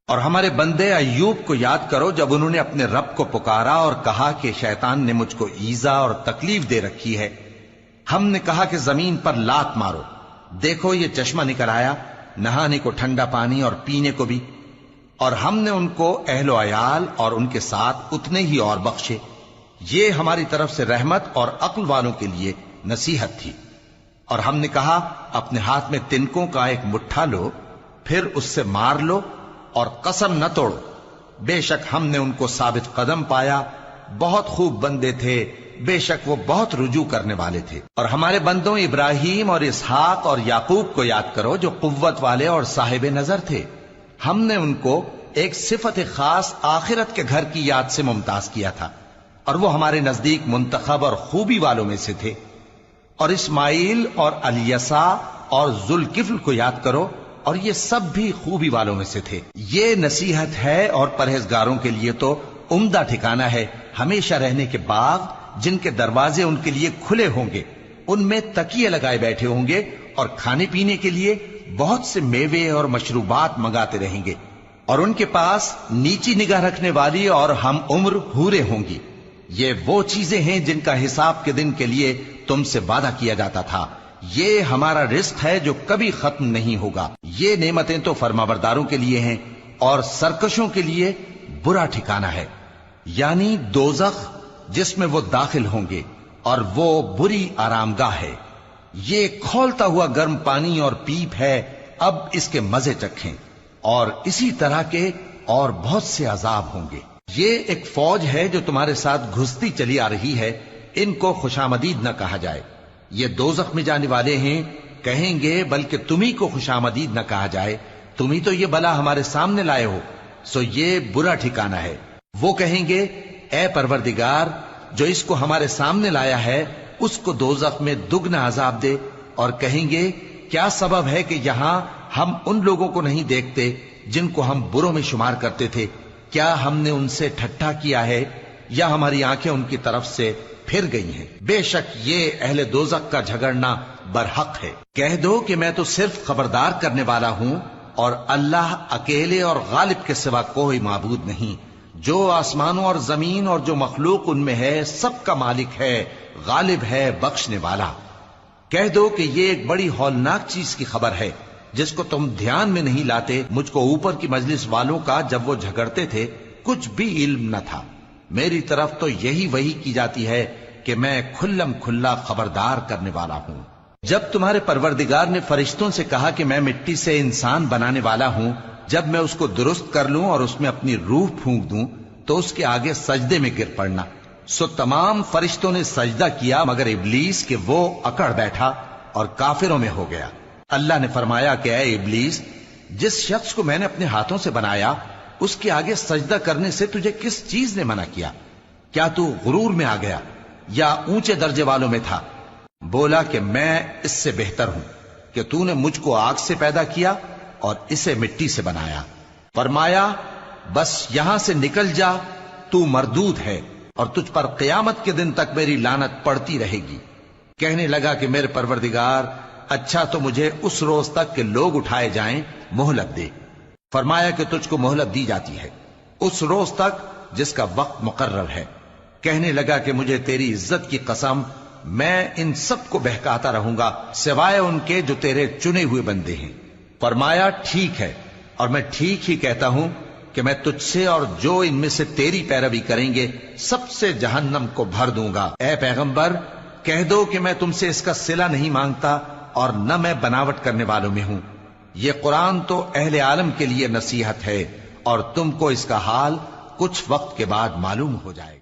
اور ہمارے بندے ایوب کو یاد کرو جب انہوں نے اپنے رب کو پکارا اور کہا کہ شیطان نے مجھ کو ایذا اور تکلیف دے رکھی ہے. ہم نے کہا کہ زمین پر لات مارو، دیکھو یہ چشمہ نکل آیا، نہانے کو ٹھنڈا پانی اور پینے کو بھی. اور ہم نے ان کو اہل و عیال اور ان کے ساتھ اتنے ہی اور بخشے. یہ ہماری طرف سے رحمت اور عقل والوں کے لیے نصیحت تھی. اور ہم نے کہا اپنے ہاتھ میں تنکوں کا ایک مٹھا لو، پھر اس سے مار لو اور قسم نہ توڑو. بے شک ہم نے ان کو ثابت قدم پایا، بہت خوب بندے تھے، بے شک وہ بہت رجوع کرنے والے تھے. اور ہمارے بندوں ابراہیم اور اسحاق اور یعقوب کو یاد کرو جو قوت والے اور صاحب نظر تھے. ہم نے ان کو ایک صفت خاص آخرت کے گھر کی یاد سے ممتاز کیا تھا، اور وہ ہمارے نزدیک منتخب اور خوبی والوں میں سے تھے. اور اسماعیل اور الیسع اور ذوالکفل کو یاد کرو، اور یہ سب بھی خوبی والوں میں سے تھے. یہ نصیحت ہے اور پرہیزگاروں کے لیے تو عمدہ ٹھکانہ ہے، ہمیشہ رہنے کے باغ جن کے دروازے ان کے لیے کھلے ہوں گے، ان میں تکیے لگائے بیٹھے ہوں گے، اور کھانے پینے کے لیے بہت سے میوے اور مشروبات منگاتے رہیں گے. اور ان کے پاس نیچی نگاہ رکھنے والی اور ہم عمر حوریں ہوں گی. یہ وہ چیزیں ہیں جن کا حساب کے دن کے لیے تم سے وعدہ کیا جاتا تھا. یہ ہمارا رزق ہے جو کبھی ختم نہیں ہوگا. یہ نعمتیں تو فرمانبرداروں کے لیے ہیں، اور سرکشوں کے لیے برا ٹھکانہ ہے، یعنی دوزخ جس میں وہ داخل ہوں گے، اور وہ بری آرامگاہ ہے. یہ کھولتا ہوا گرم پانی اور پیپ ہے، اب اس کے مزے چکھیں. اور اسی طرح کے اور بہت سے عذاب ہوں گے. یہ ایک فوج ہے جو تمہارے ساتھ گھستی چلی آ رہی ہے، ان کو خوشامدید نہ کہا جائے. یہ دوزخ میں جانے والے ہیں، کہیں گے بلکہ تمہیں کو خوشامدید نہ کہا جائے، تمہیں تو یہ بلا ہمارے سامنے لائے ہو، سو یہ برا ٹھکانہ ہے. وہ کہیں گے اے پروردگار جو اس کو ہمارے سامنے لایا ہے اس کو دوزخ میں دگنا عذاب دے. اور کہیں گے کیا سبب ہے کہ یہاں ہم ان لوگوں کو نہیں دیکھتے جن کو ہم بروں میں شمار کرتے تھے؟ کیا ہم نے ان سے ٹھٹھا کیا ہے یا ہماری آنکھیں ان کی طرف سے پھر گئی ہیں؟ بے شک یہ اہل دوزخ کا جھگڑنا برحق ہے. کہہ دو کہ میں تو صرف خبردار کرنے والا ہوں، اور اللہ اکیلے اور غالب کے سوا کوئی معبود نہیں. جو آسمانوں اور زمین اور جو مخلوق ان میں ہے سب کا مالک ہے، غالب ہے، بخشنے والا. کہہ دو کہ یہ ایک بڑی ہولناک چیز کی خبر ہے جس کو تم دھیان میں نہیں لاتے. مجھ کو اوپر کی مجلس والوں کا جب وہ جھگڑتے تھے کچھ بھی علم نہ تھا. میری طرف تو یہی وحی کی جاتی ہے کہ میں کھلم کھلا خبردار کرنے والا ہوں. جب تمہارے پروردگار نے فرشتوں سے کہا کہ میں مٹی سے انسان بنانے والا ہوں، جب میں اس کو درست کر لوں اور اس میں اپنی روح پھونک دوں تو اس کے آگے سجدے میں گر پڑنا. سو تمام فرشتوں نے سجدہ کیا مگر ابلیس کہ وہ اکڑ بیٹھا اور کافروں میں ہو گیا. اللہ نے فرمایا کہ اے ابلیس، جس شخص کو میں نے اپنے ہاتھوں سے بنایا اس کے آگے سجدہ کرنے سے تجھے کس چیز نے منع کیا؟ کیا تو غرور میں آ گیا یا اونچے درجے والوں میں تھا؟ بولا کہ میں اس سے بہتر ہوں کہ تو نے مجھ کو آگ سے پیدا کیا اور اسے مٹی سے بنایا. فرمایا بس یہاں سے نکل جا، تو مردود ہے اور تجھ پر قیامت کے دن تک میری لعنت پڑتی رہے گی. کہنے لگا کہ میرے پروردگار اچھا تو مجھے اس روز تک کہ لوگ اٹھائے جائیں مہلت دے. فرمایا کہ تجھ کو مہلت دی جاتی ہے اس روز تک جس کا وقت مقرر ہے. کہنے لگا کہ مجھے تیری عزت کی قسم میں ان سب کو بہکاتا رہوں گا سوائے ان کے جو تیرے چنے ہوئے بندے ہیں. فرمایا ٹھیک ہے، اور میں ٹھیک ہی کہتا ہوں کہ میں تجھ سے اور جو ان میں سے تیری پیروی کریں گے سب سے جہنم کو بھر دوں گا. اے پیغمبر کہہ دو کہ میں تم سے اس کا صلہ نہیں مانگتا اور نہ میں بناوٹ کرنے والوں میں ہوں. یہ قرآن تو اہل عالم کے لیے نصیحت ہے، اور تم کو اس کا حال کچھ وقت کے بعد معلوم ہو جائے.